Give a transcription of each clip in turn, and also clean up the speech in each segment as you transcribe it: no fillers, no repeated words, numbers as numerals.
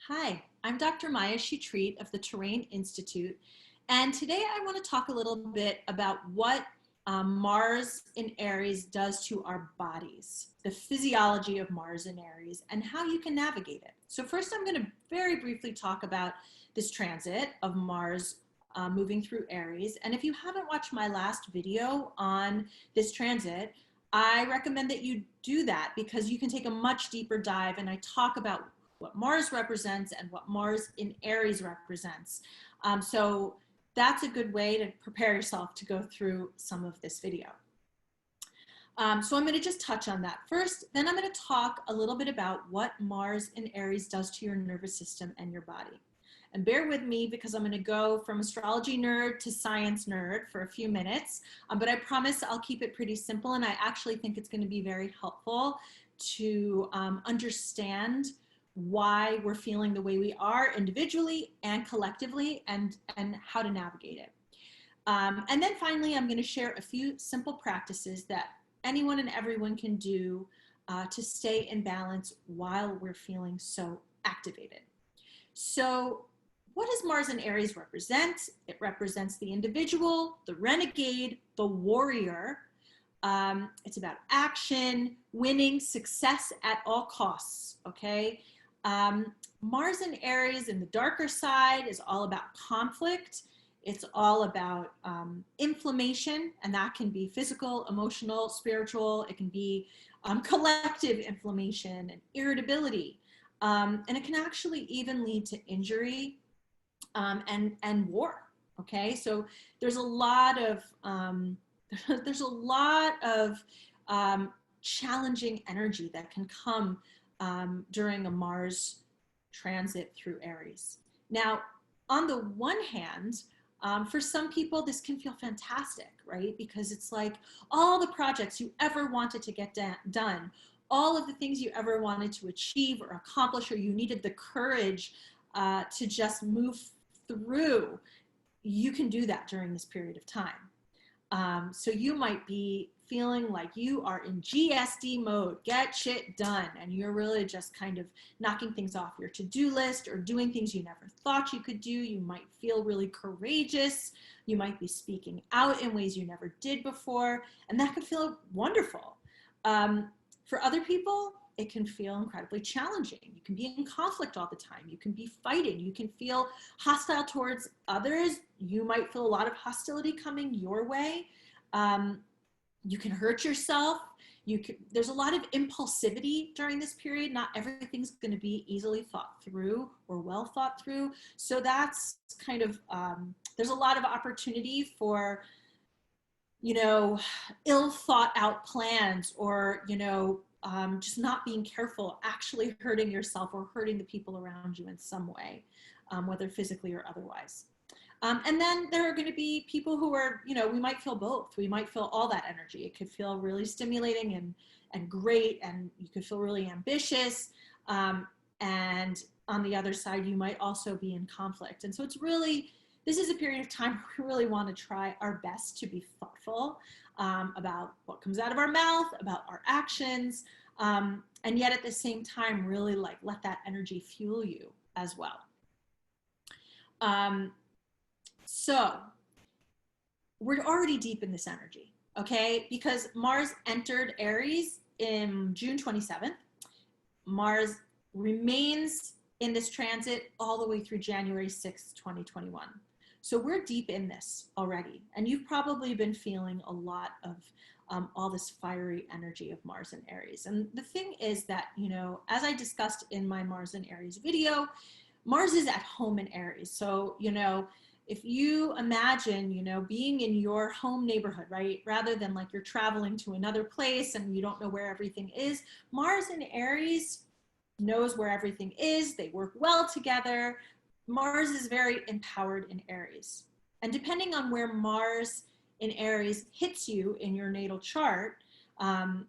Hi, I'm Dr. Maya Shetreat of the Terrain Institute, and today I want to talk a little bit about what Mars in Aries does to our bodies, the physiology of Mars in Aries, and how you can navigate it. So first I'm going to very briefly talk about this transit of Mars moving through Aries, and if you haven't watched my last video on this transit, I recommend that you do that because you can take a much deeper dive, and I talk about what Mars represents and what Mars in Aries represents. So that's a good way to prepare yourself to go through some of this video. So I'm going to just touch on that first, then I'm going to talk a little bit about what Mars in Aries does to your nervous system and your body. And bear with me because I'm going to go from astrology nerd to science nerd for a few minutes, but I promise I'll keep it pretty simple, and I actually think it's going to be very helpful to understand why we're feeling the way we are individually and collectively, and how to navigate it. And then finally, I'm going to share a few simple practices that anyone and everyone can do to stay in balance while we're feeling so activated. So what does Mars in Aries represent? It represents the individual, the renegade, the warrior. It's about action, winning, success at all costs, okay? Mars in Aries in the darker side is all about conflict. It's all about inflammation, and that can be physical, emotional, spiritual. It can be collective inflammation and irritability. And it can actually even lead to injury and war. Okay, so there's a lot of challenging energy that can come during a Mars transit through Aries. Now, on the one hand, for some people, this can feel fantastic, right? Because it's like all the projects you ever wanted to get done, all of the things you ever wanted to achieve or accomplish, or you needed the courage to just move through, you can do that during this period of time. So you might be feeling like you are in GSD mode, get shit done, and you're really just kind of knocking things off your to-do list or doing things you never thought you could do. You might feel really courageous. You might be speaking out in ways you never did before, and that could feel wonderful. For other people, it can feel incredibly challenging. You can be in conflict all the time. You can be fighting. You can feel hostile towards others. You might feel a lot of hostility coming your way. You can hurt yourself. There's a lot of impulsivity during this period. Not everything's going to be easily thought through or well thought through. So that's kind of, there's a lot of opportunity for, ill thought out plans, or, just not being careful, actually hurting yourself or hurting the people around you in some way, whether physically or otherwise. And then there are going to be people who are, we might feel both. We might feel all that energy. It could feel really stimulating and great, and you could feel really ambitious. And on the other side, you might also be in conflict. And so this is a period of time where we really want to try our best to be thoughtful about what comes out of our mouth, about our actions, and yet at the same time, really let that energy fuel you as well. So we're already deep in this energy, okay? Because Mars entered Aries in June 27th. Mars remains in this transit all the way through January 6th, 2021. So we're deep in this already. And you've probably been feeling a lot of all this fiery energy of Mars and Aries. And the thing is that, as I discussed in my Mars and Aries video, Mars is at home in Aries. So, if you imagine, being in your home neighborhood, right, rather than like you're traveling to another place and you don't know where everything is, Mars in Aries knows where everything is. They work well together. Mars is very empowered in Aries. And depending on where Mars in Aries hits you in your natal chart,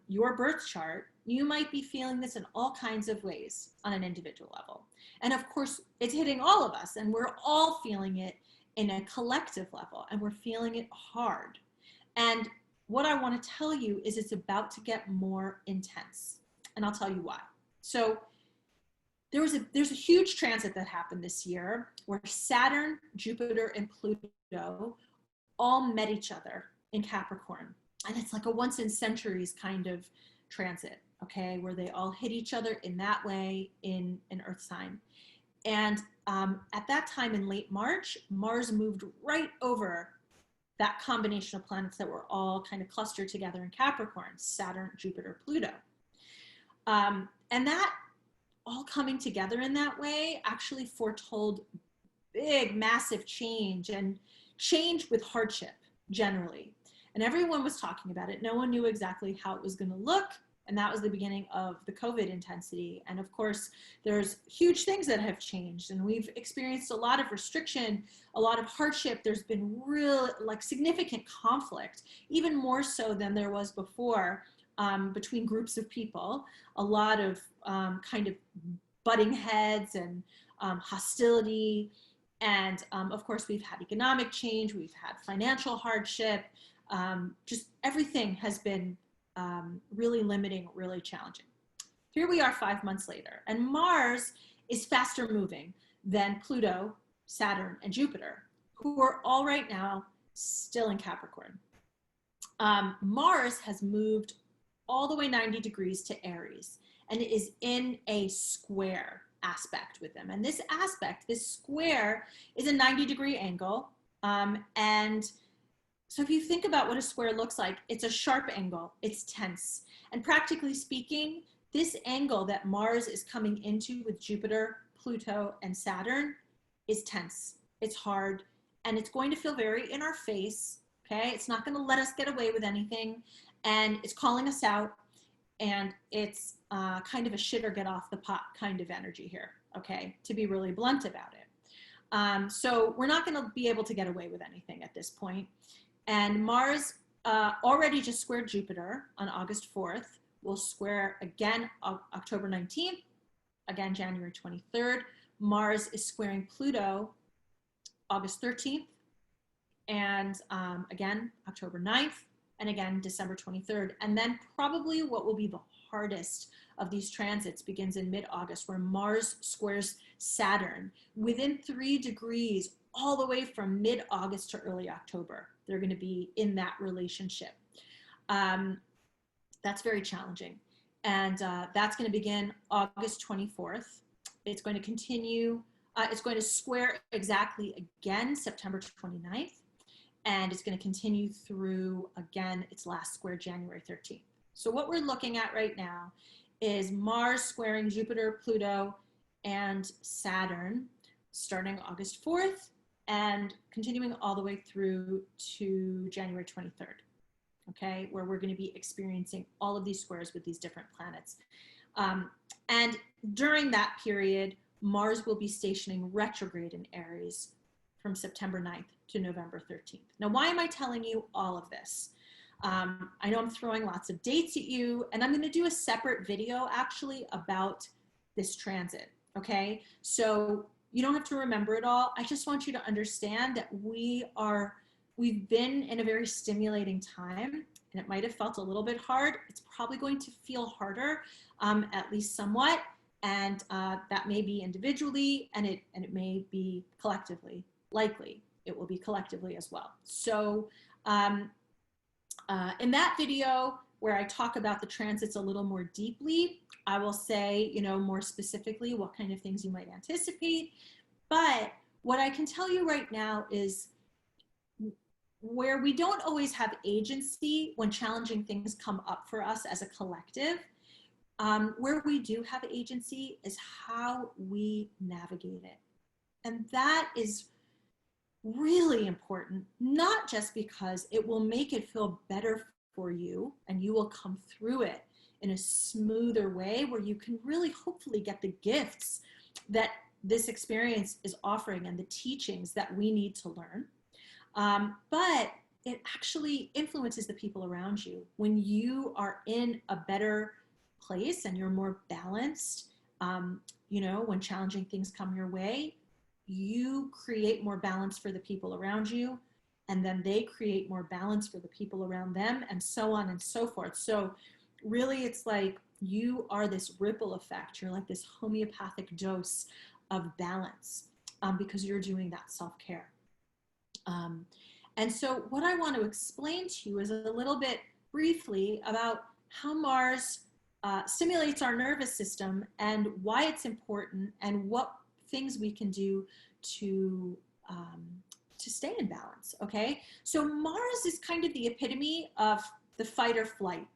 your birth chart, you might be feeling this in all kinds of ways on an individual level. And of course, it's hitting all of us, and we're all feeling it in a collective level, and we're feeling it hard. And what I want to tell you is it's about to get more intense, and I'll tell you why. So there's a huge transit that happened this year where Saturn, Jupiter, and Pluto all met each other in Capricorn. And it's like a once in centuries kind of transit, okay, where they all hit each other in that way in an Earth sign. And at that time in late March, Mars moved right over that combination of planets that were all kind of clustered together in Capricorn, Saturn, Jupiter, Pluto. And that all coming together in that way actually foretold big, massive change, and change with hardship generally. And everyone was talking about it. No one knew exactly how it was going to look. And that was the beginning of the COVID intensity. And of course, there's huge things that have changed. And we've experienced a lot of restriction, a lot of hardship. There's been real, like, significant conflict, even more so than there was before, between groups of people. A lot of kind of butting heads and hostility. And of course, we've had economic change, we've had financial hardship, just everything has been really limiting, really challenging. Here we are 5 months later, and Mars is faster moving than Pluto, Saturn, and Jupiter, who are all right now still in Capricorn. Mars has moved all the way 90 degrees to Aries and is in a square aspect with them. And this aspect, this square, is a 90-degree angle. And so if you think about what a square looks like, it's a sharp angle, it's tense. And practically speaking, this angle that Mars is coming into with Jupiter, Pluto, and Saturn is tense, it's hard, and it's going to feel very in our face, okay? It's not gonna let us get away with anything, and it's calling us out, and it's kind of a shit or get off the pot kind of energy here, okay, to be really blunt about it. So we're not gonna be able to get away with anything at this point. And Mars already just squared Jupiter on August 4th. We'll square again October 19th, again January 23rd. Mars is squaring Pluto August 13th, and again October 9th, and again December 23rd. And then probably what will be the hardest of these transits begins in mid-August, where Mars squares Saturn within 3 degrees all the way from mid-August to early October. They're going to be in that relationship. That's very challenging. And that's going to begin August 24th. It's going to continue. It's going to square exactly again September 29th. And it's going to continue through, again, its last square January 13th. So what we're looking at right now is Mars squaring Jupiter, Pluto, and Saturn starting August 4th and continuing all the way through to January 23rd, okay, where we're going to be experiencing all of these squares with these different planets. And during that period, Mars will be stationing retrograde in Aries from September 9th to November 13th. Now, why am I telling you all of this? I know I'm throwing lots of dates at you, and I'm going to do a separate video actually about this transit, okay? So you don't have to remember it all. I just want you to understand that we've been in a very stimulating time, and it might have felt a little bit hard. It's probably going to feel harder, at least somewhat, and that may be individually, and it may be collectively. Likely, it will be collectively as well. So in that video where I talk about the transits a little more deeply, I will say, you know, more specifically what kind of things you might anticipate. But what I can tell you right now is where we don't always have agency when challenging things come up for us as a collective, where we do have agency is how we navigate it. And that is really important, not just because it will make it feel better for you and you will come through it in a smoother way where you can really hopefully get the gifts that this experience is offering and the teachings that we need to learn. But it actually influences the people around you. When you are in a better place and you're more balanced, you know, when challenging things come your way, you create more balance for the people around you, and then they create more balance for the people around them, and so on and so forth. So really it's like you are this ripple effect. You're like this homeopathic dose of balance, because you're doing that self-care. Um, and so what I want to explain to you is a little bit briefly about how Mars stimulates our nervous system and why it's important and what things we can do to um, to stay in balance. Okay, so Mars is kind of the epitome of the fight or flight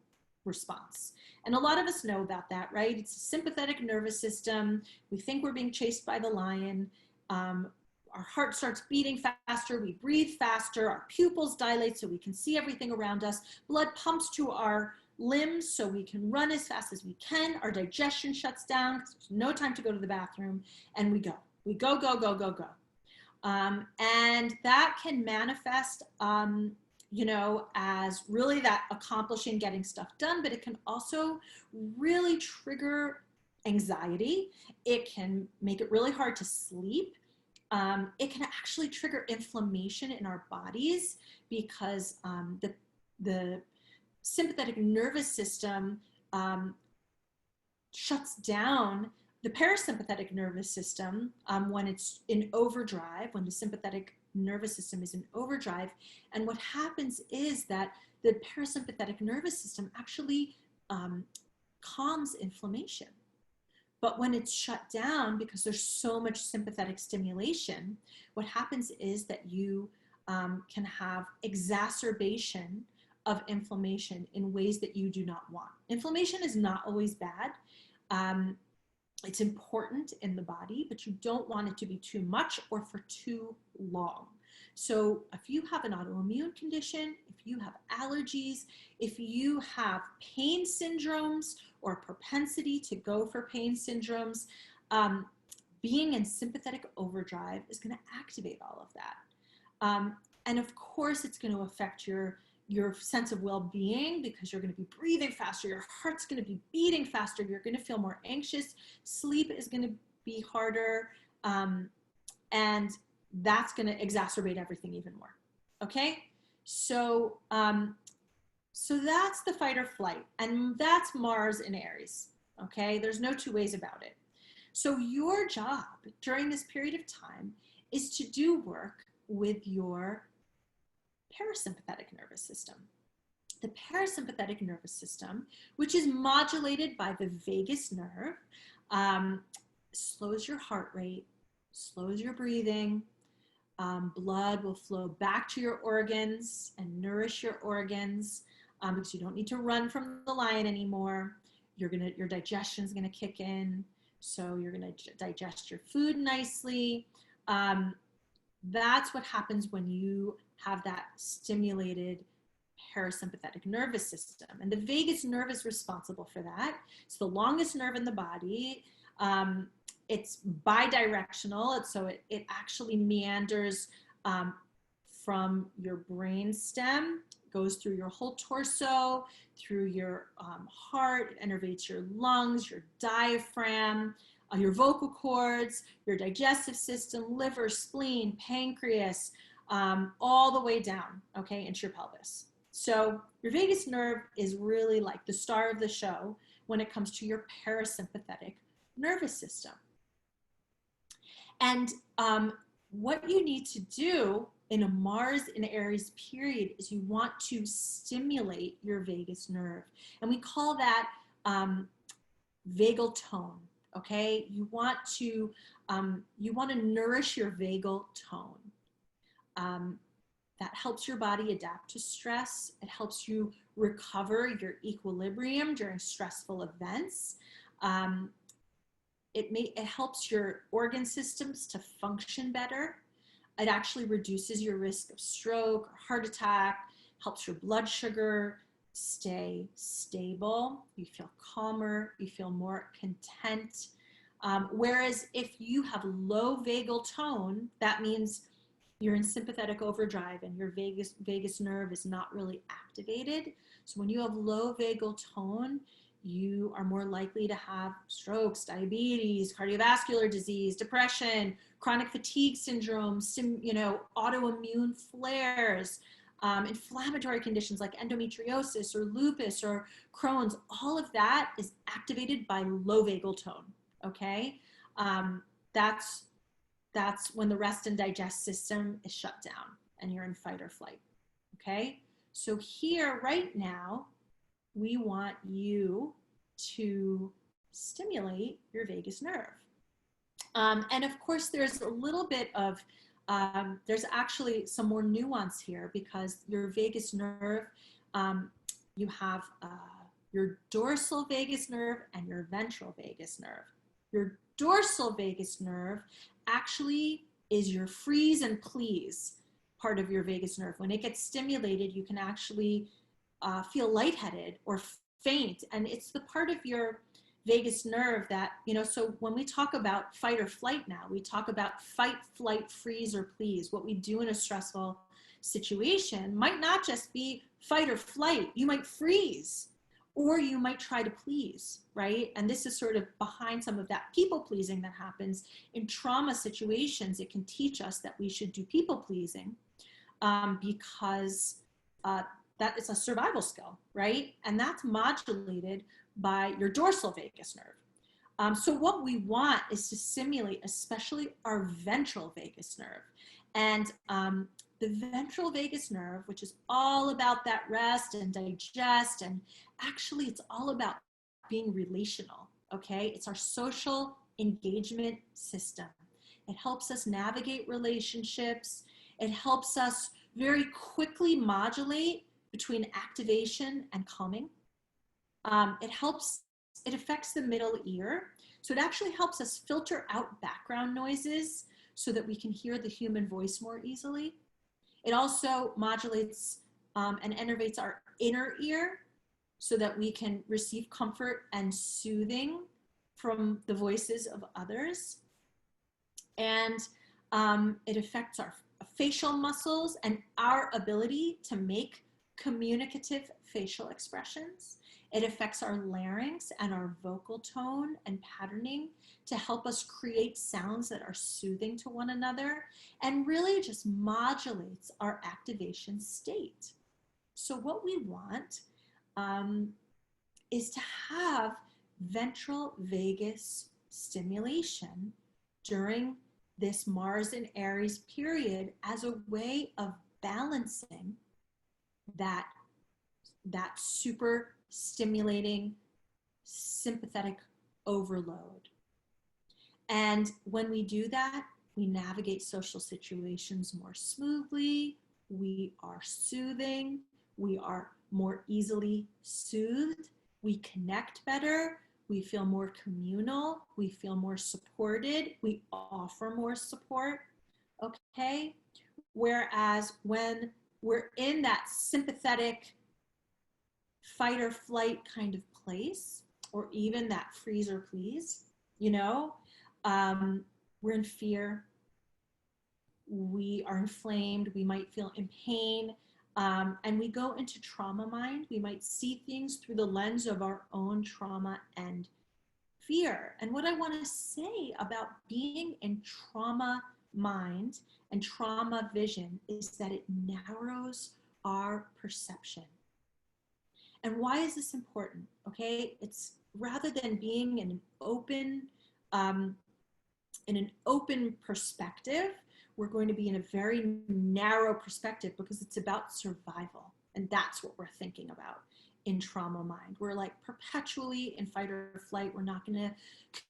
response. And a lot of us know about that, right? It's a sympathetic nervous system. We think we're being chased by the lion. Um, our heart starts beating faster, we breathe faster, our pupils dilate so we can see everything around us. Blood pumps to our limbs so we can run as fast as we can. Our digestion shuts down because there's no time to go to the bathroom, and we go. We go, go, go, go, go. And that can manifest, as really that accomplishing getting stuff done, but it can also really trigger anxiety. It can make it really hard to sleep. It can actually trigger inflammation in our bodies because the sympathetic nervous system shuts down the parasympathetic nervous system when it's in overdrive, when the sympathetic nervous system is in overdrive. And what happens is that the parasympathetic nervous system actually calms inflammation. But when it's shut down, because there's so much sympathetic stimulation, what happens is that you can have exacerbation of inflammation in ways that you do not want. Inflammation is not always bad. It's important in the body, but you don't want it to be too much or for too long. So if you have an autoimmune condition, if you have allergies, if you have pain syndromes or propensity to go for pain syndromes, being in sympathetic overdrive is going to activate all of that. And of course, it's going to affect your sense of well-being because you're going to be breathing faster, your heart's going to be beating faster, you're going to feel more anxious, sleep is going to be harder, and that's going to exacerbate everything even more. Okay, so so that's the fight or flight, and that's Mars in Aries. Okay, there's no two ways about it. So your job during this period of time is to do work with your parasympathetic nervous system. The parasympathetic nervous system, which is modulated by the vagus nerve, slows your heart rate, slows your breathing. Blood will flow back to your organs and nourish your organs because you don't need to run from the lion anymore. Your digestion is gonna kick in, so you're gonna digest your food nicely. That's what happens when you have that stimulated parasympathetic nervous system. And the vagus nerve is responsible for that. It's the longest nerve in the body. It's bidirectional, so it actually meanders from your brain stem, goes through your whole torso, through your heart, it innervates your lungs, your diaphragm, your vocal cords, your digestive system, liver, spleen, pancreas, all the way down, okay, into your pelvis. So your vagus nerve is really like the star of the show when it comes to your parasympathetic nervous system. And what you need to do in a Mars in Aries period is you want to stimulate your vagus nerve. And we call that vagal tone, okay? You want to nourish your vagal tone. That helps your body adapt to stress. It helps you recover your equilibrium during stressful events. It helps your organ systems to function better. It actually reduces your risk of stroke or heart attack, helps your blood sugar stay stable. You feel calmer, you feel more content. Whereas if you have low vagal tone, that means you're in sympathetic overdrive and your vagus nerve is not really activated. So when you have low vagal tone, you are more likely to have strokes, diabetes, cardiovascular disease, depression, chronic fatigue syndrome, autoimmune flares. inflammatory conditions like endometriosis or lupus or Crohn's, all of that is activated by low vagal tone, okay? That's when the rest and digest system is shut down and you're in fight or flight, okay? So here, right now, we want you to stimulate your vagus nerve. And of course, there's a little bit of, there's actually some more nuance here because your vagus nerve, you have your dorsal vagus nerve and your ventral vagus nerve. Your dorsal vagus nerve actually is your freeze and please part of your vagus nerve. When it gets stimulated, you can actually feel lightheaded or faint. And it's the part of your vagus nerve that, you know, so when we talk about fight or flight now, we talk about fight, flight, freeze, or please. What we do in a stressful situation might not just be fight or flight. You might freeze or you might try to please, right? And this is sort of behind some of that people pleasing that happens in trauma situations. It can teach us that we should do people pleasing because that is a survival skill, right? And that's modulated by your dorsal vagus nerve. So what we want is to stimulate especially our ventral vagus nerve. And the ventral vagus nerve, which is all about that rest and digest, and actually it's all about being relational, okay? It's our social engagement system. It helps us navigate relationships. It helps us very quickly modulate between activation and calming. It affects the middle ear. So it actually helps us filter out background noises so that we can hear the human voice more easily. It also modulates and innervates our inner ear so that we can receive comfort and soothing from the voices of others. And it affects our facial muscles and our ability to make communicative facial expressions. It affects our larynx and our vocal tone and patterning to help us create sounds that are soothing to one another, and really just modulates our activation state. So what we want is to have ventral vagus stimulation during this Mars in Aries period as a way of balancing that super stimulating sympathetic overload. And when we do that, we navigate social situations more smoothly, we are soothing, we are more easily soothed, we connect better, we feel more communal, we feel more supported, we offer more support, okay? Whereas when we're in that sympathetic fight or flight kind of place, or even that freeze or please, you know, we're in fear, we are inflamed, we might feel in pain, and we go into trauma mind. We might see things through the lens of our own trauma and fear. And what I want to say about being in trauma mind and trauma vision is that it narrows our perception. And why is this important? Okay, it's rather than being in an open perspective, we're going to be in a very narrow perspective because it's about survival. And that's what we're thinking about in trauma mind. We're like perpetually in fight or flight. We're not going to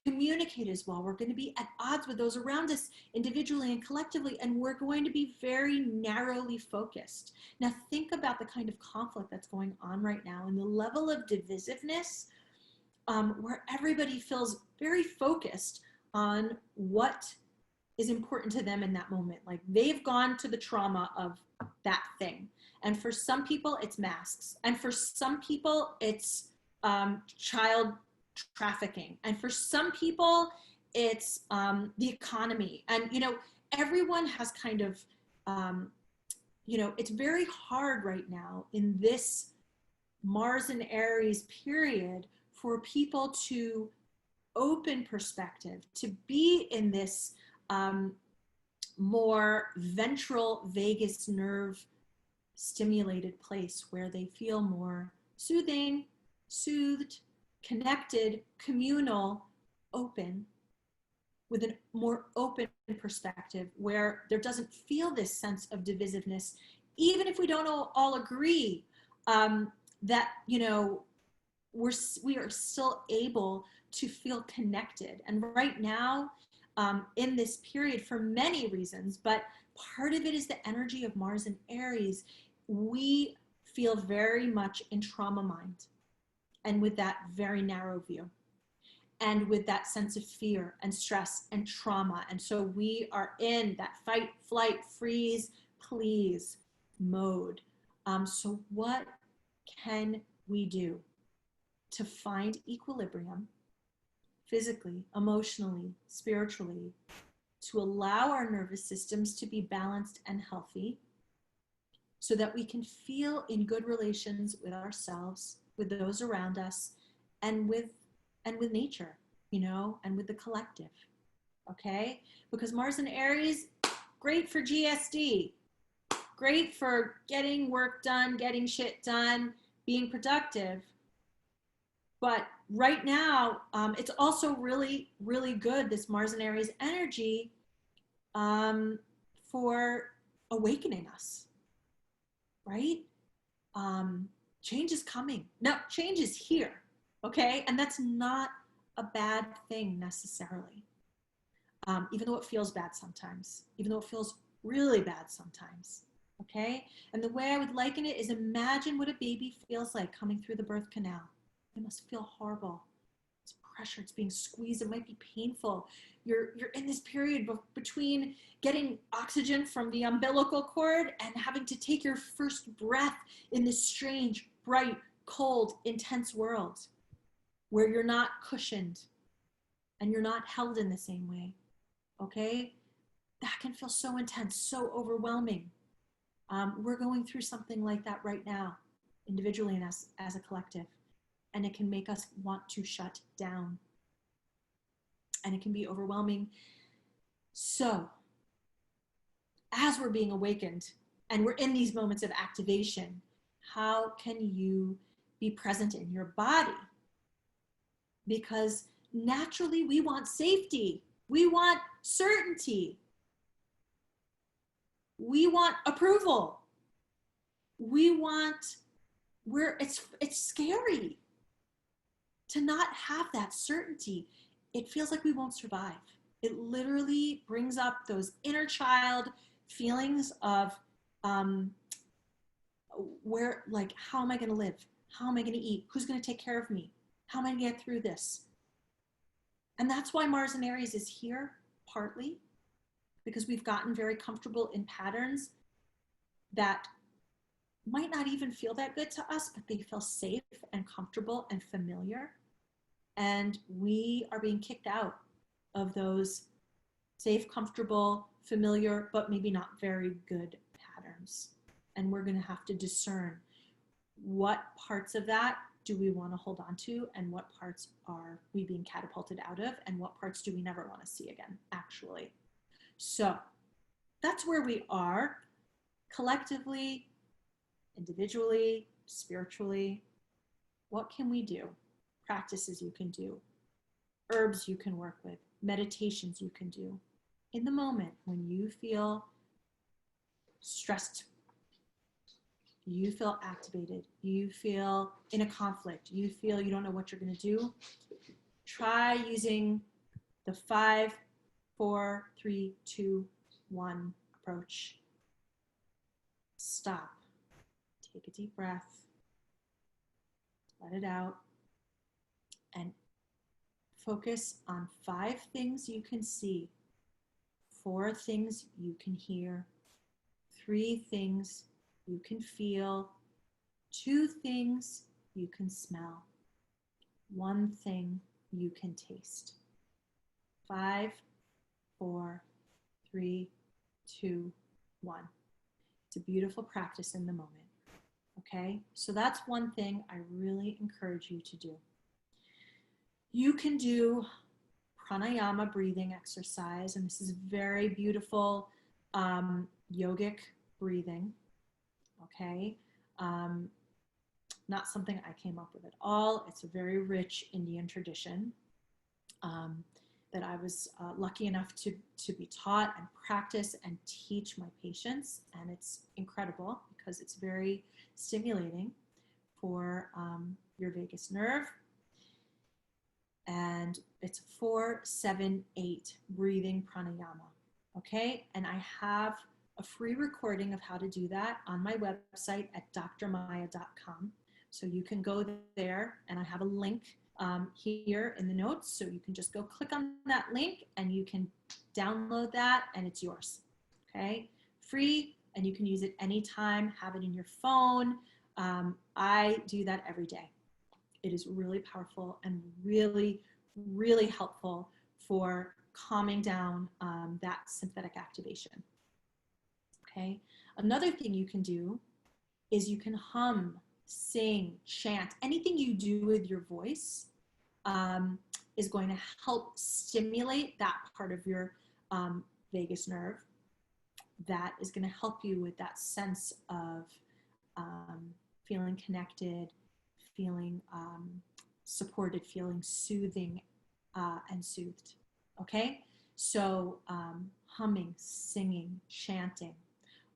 communicate as well. We're going to be at odds with those around us individually and collectively, and we're going to be very narrowly focused. Now think about the kind of conflict that's going on right now and the level of divisiveness where everybody feels very focused on what is important to them in that moment. Like they've gone to the trauma of that thing. And for some people, it's masks. And for some people, it's child trafficking. And for some people, it's the economy. And, you know, everyone has kind of, you know, it's very hard right now in this Mars and Aries period for people to open perspective, to be in this more ventral vagus nerve stimulated place where they feel more soothing, soothed, connected, communal, open, with a more open perspective where there doesn't feel this sense of divisiveness, even if we don't all agree, that, you know, we are still able to feel connected. And right now, in this period, for many reasons, but part of it is the energy of Mars and Aries, we feel very much in trauma mind, and with that very narrow view, and with that sense of fear and stress and trauma. And so we are in that fight, flight, freeze, please mode. So what can we do to find equilibrium physically, emotionally, spiritually, to allow our nervous systems to be balanced and healthy, so that we can feel in good relations with ourselves, with those around us, and with nature, you know, and with the collective. Okay? Because Mars and Aries, great for GSD, great for getting work done, getting shit done, being productive. But right now, it's also really, really good, this Mars and Aries energy, for awakening us, right? Change is coming. No, change is here, okay? And that's not a bad thing necessarily, even though it feels bad sometimes, even though it feels really bad sometimes, okay? And the way I would liken it is, imagine what a baby feels like coming through the birth canal. It must feel horrible. It's pressure, it's being squeezed, it might be painful. You're in this period between getting oxygen from the umbilical cord and having to take your first breath in this strange, bright, cold, intense world where you're not cushioned and you're not held in the same way, okay? That can feel so intense, so overwhelming. We're going through something like that right now, individually and as a collective. And it can make us want to shut down. And it can be overwhelming. So, as we're being awakened and we're in these moments of activation, how can you be present in your body? Because naturally we want safety. We want certainty. We want approval. It's scary to not have that certainty. It feels like we won't survive. It literally brings up those inner child feelings of where, like, how am I going to live? How am I going to eat? Who's going to take care of me? How am I going to get through this? And that's why Mars and Aries is here, partly because we've gotten very comfortable in patterns that might not even feel that good to us, but they feel safe and comfortable and familiar. And we are being kicked out of those safe, comfortable, familiar, but maybe not very good patterns. And we're going to have to discern what parts of that do we want to hold on to, and what parts are we being catapulted out of, and what parts do we never want to see again, actually. So that's where we are collectively, individually, spiritually. What can we do? Practices you can do, herbs you can work with, meditations you can do. In the moment when you feel stressed, you feel activated, you feel in a conflict, you feel you don't know what you're going to do, try using the 5, 4, 3, 2, 1 approach. Stop. Take a deep breath. Let it out. And focus on 5 things you can see, 4 things you can hear, 3 things you can feel, 2 things you can smell, 1 thing you can taste. 5, 4, 3, 2, 1. It's a beautiful practice in the moment. Okay, so that's one thing I really encourage you to do. You can do pranayama breathing exercise, and this is very beautiful yogic breathing. okay? Not something I came up with at all. It's a very rich Indian tradition that I was lucky enough to be taught and practice and teach my patients. And it's incredible because it's very stimulating for your vagus nerve. And it's 4-7-8 breathing pranayama. Okay, and I have a free recording of how to do that on my website at drmaya.com. So you can go there, and I have a link here in the notes. So you can just go click on that link and you can download that and it's yours. Okay, free, and you can use it anytime, have it in your phone. I do that every day. It is really powerful and really, really helpful for calming down that sympathetic activation. Okay. Another thing you can do is you can hum, sing, chant. Anything you do with your voice is going to help stimulate that part of your vagus nerve. That is going to help you with that sense of feeling connected, feeling supported, feeling soothing and soothed. Okay, so humming, singing, chanting.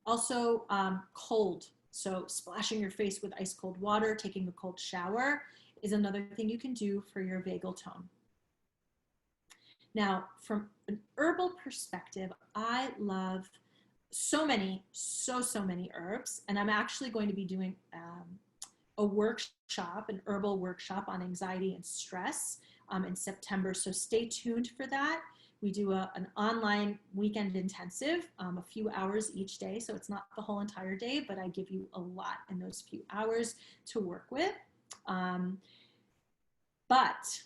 Also cold, so splashing your face with ice cold water, taking a cold shower is another thing you can do for your vagal tone. Now, from an herbal perspective, I love so many herbs, and I'm actually going to be doing a workshop, an herbal workshop on anxiety and stress in September. So stay tuned for that. We do an online weekend intensive, a few hours each day. So it's not the whole entire day, but I give you a lot in those few hours to work with. But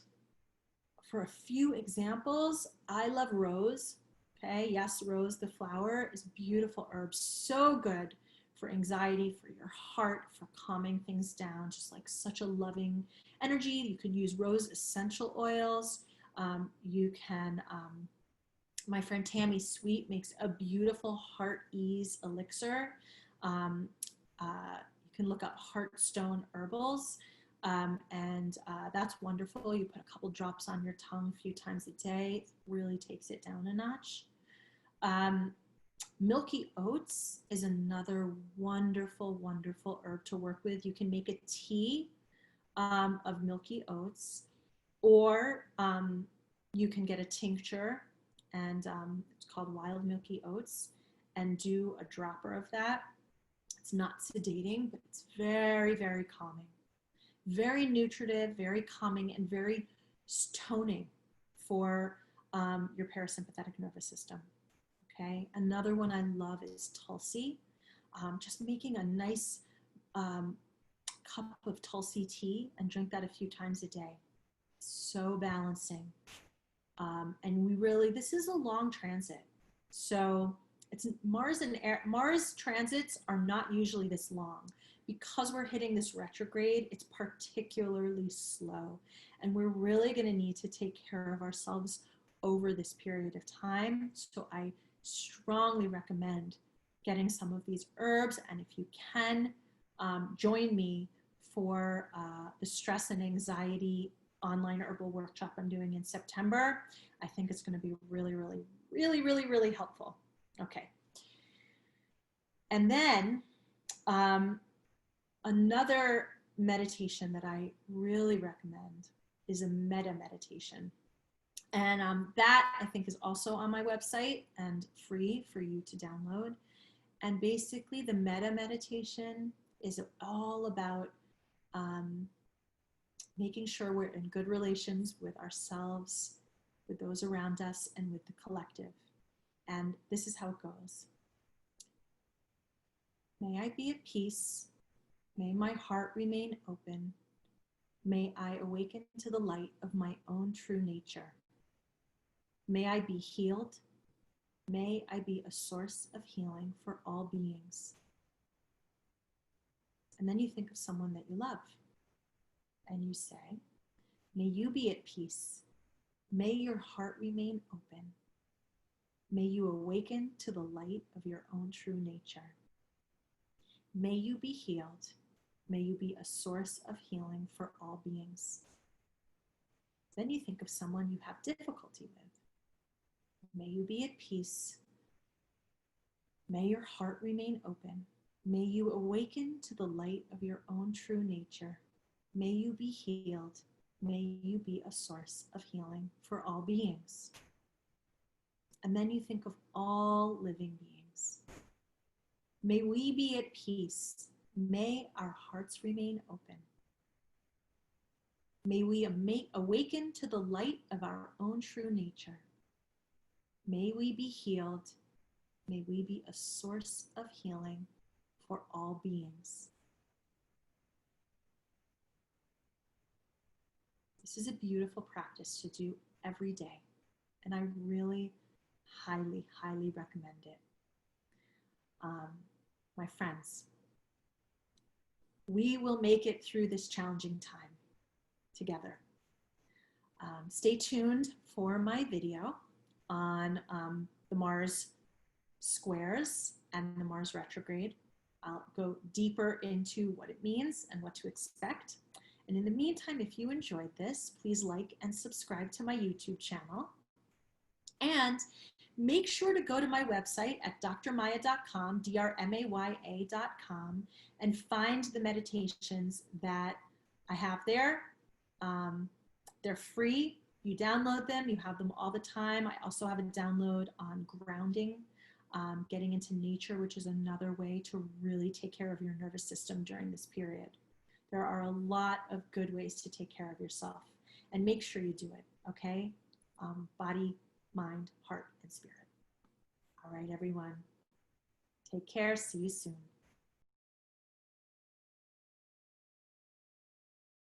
for a few examples, I love rose. Okay, yes, rose, the flower, is beautiful herb, so good for anxiety, for your heart, for calming things down, just like such a loving energy. You could use rose essential oils. You can, my friend Tammy Sweet makes a beautiful heart ease elixir. You can look up Heartstone Herbals, and that's wonderful. You put a couple drops on your tongue a few times a day. It really takes it down a notch. Milky Oats is another wonderful, wonderful herb to work with. You can make a tea of Milky Oats, or you can get a tincture, and it's called Wild Milky Oats, and do a dropper of that. It's not sedating, but it's very, very calming. Very nutritive, very calming, and very toning for your parasympathetic nervous system. Okay, another one I love is Tulsi. Just making a nice cup of Tulsi tea and drink that a few times a day. So balancing. And we really, this is a long transit. So it's Mars transits are not usually this long. Because we're hitting this retrograde, it's particularly slow. And we're really going to need to take care of ourselves over this period of time. So I strongly recommend getting some of these herbs. And if you can, join me for the stress and anxiety online herbal workshop I'm doing in September. I think it's going to be really, really, really, really, really helpful. Okay. And then another meditation that I really recommend is a metta meditation. And that I think is also on my website and free for you to download. And basically the metta meditation is all about making sure we're in good relations with ourselves, with those around us, and with the collective. And this is how it goes. May I be at peace. May my heart remain open. May I awaken to the light of my own true nature. May I be healed. May I be a source of healing for all beings. And then you think of someone that you love. And you say, may you be at peace. May your heart remain open. May you awaken to the light of your own true nature. May you be healed. May you be a source of healing for all beings. Then you think of someone you have difficulty with. May you be at peace. May your heart remain open. May you awaken to the light of your own true nature. May you be healed. May you be a source of healing for all beings. And then you think of all living beings. May we be at peace. May our hearts remain open. May we awaken to the light of our own true nature. May we be healed. May we be a source of healing for all beings. This is a beautiful practice to do every day, and I really highly, highly recommend it. My friends, we will make it through this challenging time together. Stay tuned for my video on the Mars squares and the Mars retrograde. I'll go deeper into what it means and what to expect. And in the meantime, if you enjoyed this, please like and subscribe to my YouTube channel. And make sure to go to my website at drmaya.com, drmaya.com, and find the meditations that I have there. They're free. You download them. You have them all the time. I also have a download on grounding, getting into nature, which is another way to really take care of your nervous system during this period. There are a lot of good ways to take care of yourself, and make sure you do it, okay? Body, mind, heart, and spirit. All right, everyone. Take care. See you soon.